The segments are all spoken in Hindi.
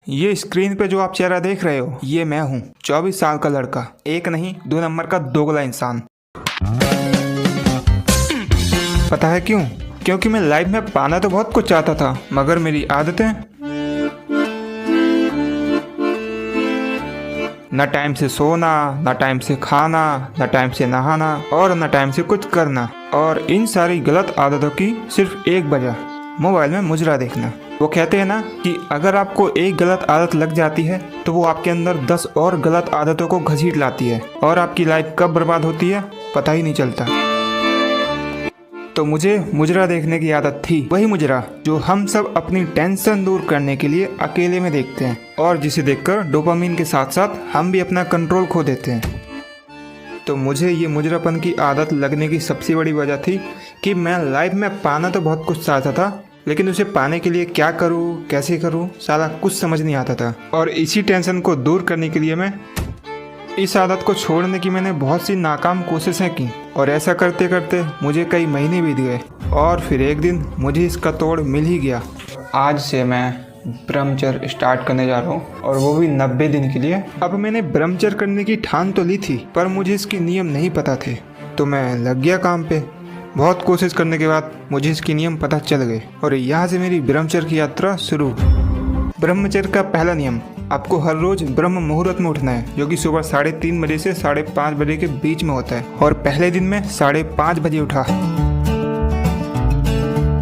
ये स्क्रीन पे जो आप चेहरा देख रहे हो, ये मैं हूँ, 24 साल का लड़का, एक नहीं 2 नंबर का दोगला इंसान। पता है क्यों? क्योंकि मैं लाइफ में पाना तो बहुत कुछ चाहता था, मगर मेरी आदतें न टाइम से सोना, न टाइम से खाना, न टाइम से नहाना और न टाइम से कुछ करना। और इन सारी गलत आदतों की सिर्फ एक वजह, मोबाइल में मुजरा देखना। वो कहते हैं ना कि अगर आपको एक गलत आदत लग जाती है तो वो आपके अंदर 10 और गलत आदतों को घसीट लाती है और आपकी लाइफ कब बर्बाद होती है पता ही नहीं चलता। तो मुझे मुजरा देखने की आदत थी, वही मुजरा जो हम सब अपनी टेंशन दूर करने के लिए अकेले में देखते हैं और जिसे देखकर डोपामीन के साथ साथ हम भी अपना कंट्रोल खो देते हैं। तो मुझे ये मुजरापन की आदत लगने की सबसे बड़ी वजह थी कि मैं लाइफ में पाना तो बहुत कुछ चाहता था, लेकिन उसे पाने के लिए क्या करूँ, कैसे करूँ, सारा कुछ समझ नहीं आता था। और इसी टेंशन को दूर करने के लिए मैं इस आदत को छोड़ने की मैंने बहुत सी नाकाम कोशिशें की और ऐसा करते करते मुझे कई महीने बीत गए और फिर एक दिन मुझे इसका तोड़ मिल ही गया। आज से मैं ब्रह्मचर्य स्टार्ट करने जा रहा हूँ और वो भी 90 दिन के लिए। अब मैंने ब्रह्मचर्य करने की ठान तो ली थी पर मुझे इसके नियम नहीं पता थे, तो मैं लग गया काम पे। बहुत कोशिश करने के बाद मुझे इसके नियम पता चल गए और यहाँ से मेरी ब्रह्मचर्य की यात्रा शुरू। ब्रह्मचर्य का पहला नियम, आपको हर रोज ब्रह्म मुहूर्त में उठना है, जो कि सुबह 3:30 बजे से 5:30 बजे के बीच में होता है। और पहले दिन में 5:30 बजे उठा।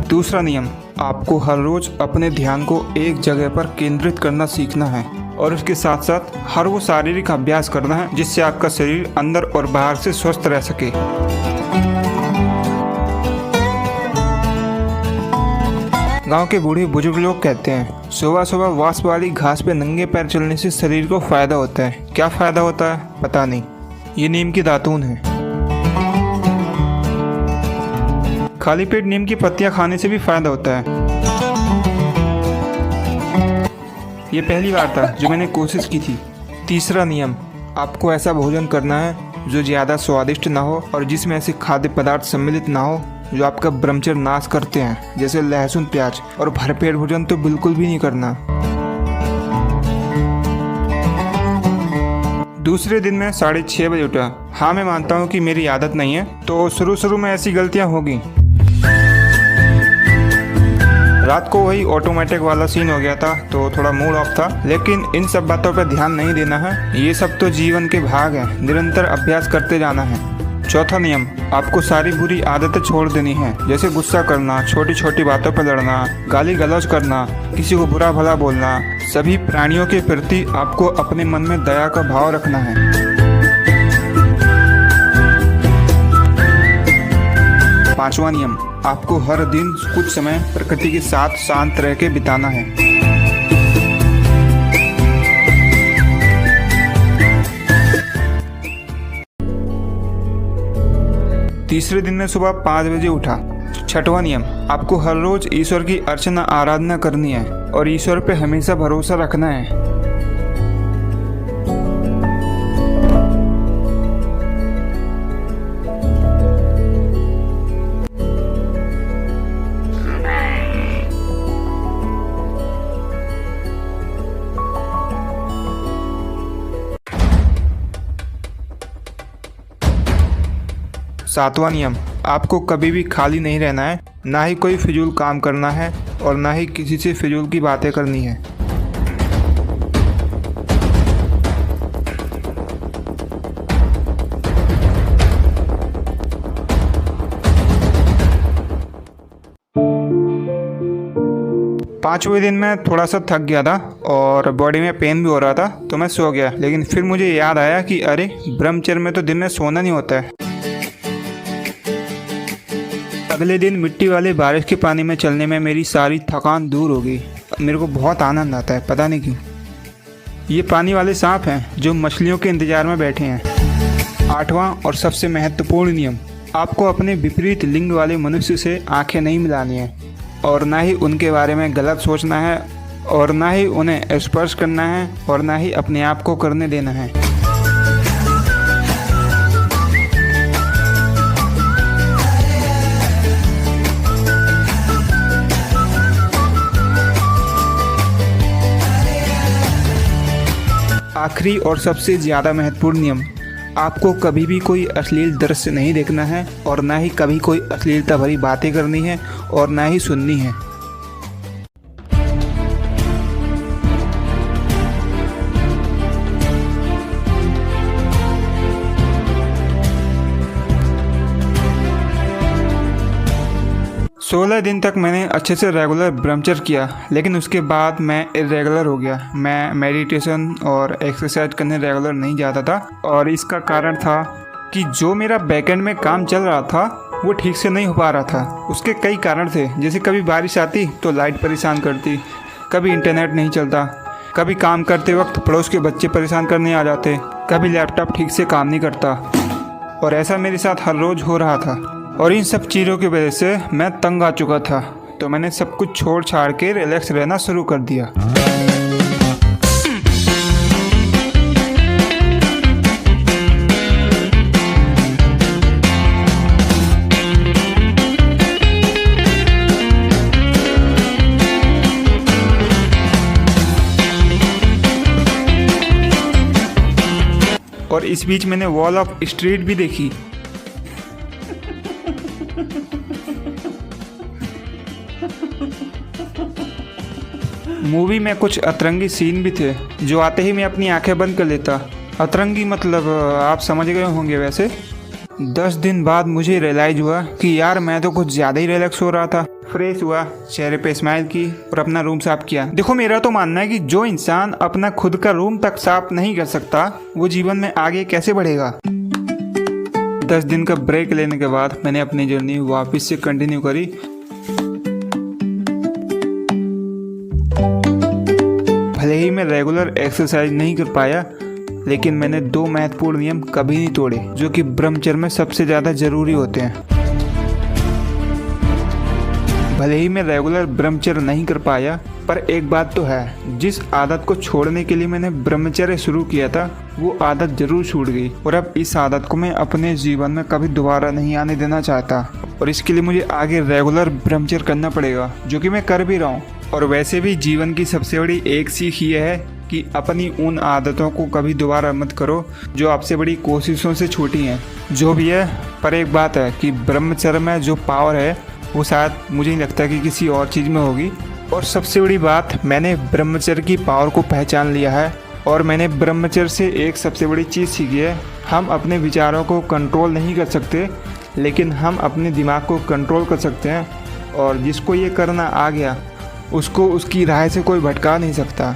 दूसरा नियम, आपको हर रोज अपने ध्यान को एक जगह पर केंद्रित करना सीखना है और उसके साथ साथ हर वो शारीरिक अभ्यास करना है जिससे आपका शरीर अंदर और बाहर से स्वस्थ रह सके। गांव के बूढ़े बुजुर्ग लोग कहते हैं सुबह सुबह वास वाली घास पे नंगे पैर चलने से शरीर को फायदा होता है। क्या फायदा होता है पता नहीं, ये नीम की दातून है। खाली पेट नीम की पत्तियां खाने से भी फायदा होता है। ये पहली बार था जो मैंने कोशिश की थी। तीसरा नियम, आपको ऐसा भोजन करना है जो ज़्यादा स्वादिष्ट ना हो और जिसमें ऐसे खाद्य पदार्थ सम्मिलित ना हो जो आपका ब्रह्मचर्य नाश करते हैं, जैसे लहसुन, प्याज। और भरपेट भोजन तो बिल्कुल भी नहीं करना। दूसरे दिन मैं 6:30 बजे उठा। हाँ, मैं मानता हूँ कि मेरी आदत नहीं है, तो शुरू में ऐसी गलतियाँ होगी। रात को वही ऑटोमेटिक वाला सीन हो गया था तो थोड़ा मूड ऑफ था, लेकिन इन सब बातों पर ध्यान नहीं देना है। ये सब तो जीवन के भाग हैं, निरंतर अभ्यास करते जाना है। चौथा नियम, आपको सारी बुरी आदतें छोड़ देनी है, जैसे गुस्सा करना, छोटी छोटी बातों पर लड़ना, गाली गलौज करना, किसी को बुरा भला बोलना। सभी प्राणियों के प्रति आपको अपने मन में दया का भाव रखना है। पांचवा नियम, आपको हर दिन कुछ समय प्रकृति के साथ शांत रह के बिताना है। तीसरे दिन में सुबह 5 बजे उठा। छठवां नियम, आपको हर रोज ईश्वर की अर्चना आराधना करनी है और ईश्वर पे हमेशा भरोसा रखना है। सातवां नियम, आपको कभी भी खाली नहीं रहना है, ना ही कोई फिजूल काम करना है और ना ही किसी से फिजूल की बातें करनी है। पांचवें दिन मैं थोड़ा सा थक गया था और बॉडी में पेन भी हो रहा था, तो मैं सो गया। लेकिन फिर मुझे याद आया कि अरे, ब्रह्मचर्य में तो दिन में सोना नहीं होता है। अगले दिन मिट्टी वाले बारिश के पानी में चलने में मेरी सारी थकान दूर हो गई। मेरे को बहुत आनंद आता है, पता नहीं क्यों। ये पानी वाले सांप हैं जो मछलियों के इंतजार में बैठे हैं। आठवां और सबसे महत्वपूर्ण नियम, आपको अपने विपरीत लिंग वाले मनुष्य से आंखें नहीं मिलानी है और ना ही उनके बारे में गलत सोचना है और ना ही उन्हें स्पर्श करना है और ना ही अपने आप को करने देना है। आखिरी और सबसे ज़्यादा महत्वपूर्ण नियम, आपको कभी भी कोई अश्लील दृश्य नहीं देखना है और ना ही कभी कोई अश्लीलता भरी बातें करनी है और ना ही सुननी है। सोलह दिन तक मैंने अच्छे से रेगुलर ब्रह्मचर्य किया, लेकिन उसके बाद मैं इरेगुलर हो गया। मैं मेडिटेशन और एक्सरसाइज करने रेगुलर नहीं जाता था और इसका कारण था कि जो मेरा बैकएंड में काम चल रहा था वो ठीक से नहीं हो पा रहा था। उसके कई कारण थे, जैसे कभी बारिश आती तो लाइट परेशान करती, कभी इंटरनेट नहीं चलता, कभी काम करते वक्त पड़ोस के बच्चे परेशान करने आ जाते, कभी लैपटॉप ठीक से काम नहीं करता। और ऐसा मेरे साथ हर रोज़ हो रहा था और इन सब चीज़ों की वजह से मैं तंग आ चुका था। तो मैंने सब कुछ छोड़ छाड़ के रिलैक्स रहना शुरू कर दिया। और इस बीच मैंने वॉल ऑफ स्ट्रीट भी देखी। मूवी में कुछ अतरंगी सीन भी थे जो आते ही मैं अपनी आंखें बंद कर लेता। अतरंगी मतलब आप समझ गए होंगे। वैसे 10 दिन बाद मुझे रियलाइज हुआ कि यार मैं तो कुछ ज़्यादा ही रिलैक्स हो रहा था। फ्रेश हुआ, चेहरे पे स्माइल की और अपना रूम साफ किया। देखो, मेरा तो मानना है कि जो इंसान अपना खुद का रूम तक साफ नहीं कर सकता वो जीवन में आगे कैसे बढ़ेगा। 10 दिन का ब्रेक लेने के बाद मैंने अपनी जर्नी वापस से कंटिन्यू करी। भले ही मैं रेगुलर एक्सरसाइज नहीं कर पाया, लेकिन मैंने 2 महत्वपूर्ण नियम कभी नहीं तोड़े जो कि ब्रह्मचर्य में सबसे ज़्यादा जरूरी होते हैं। भले ही मैं रेगुलर ब्रह्मचर्य नहीं कर पाया, पर एक बात तो है, जिस आदत को छोड़ने के लिए मैंने ब्रह्मचर्य शुरू किया था वो आदत जरूर छूट गई और अब इस आदत को मैं अपने जीवन में कभी दोबारा नहीं आने देना चाहता। और इसके लिए मुझे आगे रेगुलर ब्रह्मचर्य करना पड़ेगा, जो कि मैं कर भी रहा हूँ। और वैसे भी जीवन की सबसे बड़ी एक सीख ये है कि अपनी उन आदतों को कभी दोबारा मत करो जो आपसे बड़ी कोशिशों से छोटी हैं। जो भी है, पर एक बात है कि ब्रह्मचर्य में जो पावर है वो शायद मुझे नहीं लगता कि किसी और चीज़ में होगी। और सबसे बड़ी बात, मैंने ब्रह्मचर्य की पावर को पहचान लिया है और मैंने ब्रह्मचर्य से एक सबसे बड़ी चीज़ सीखी है। हम अपने विचारों को कंट्रोल नहीं कर सकते, लेकिन हम अपने दिमाग को कंट्रोल कर सकते हैं। और जिसको ये करना आ गया उसको उसकी राह से कोई भटका नहीं सकता।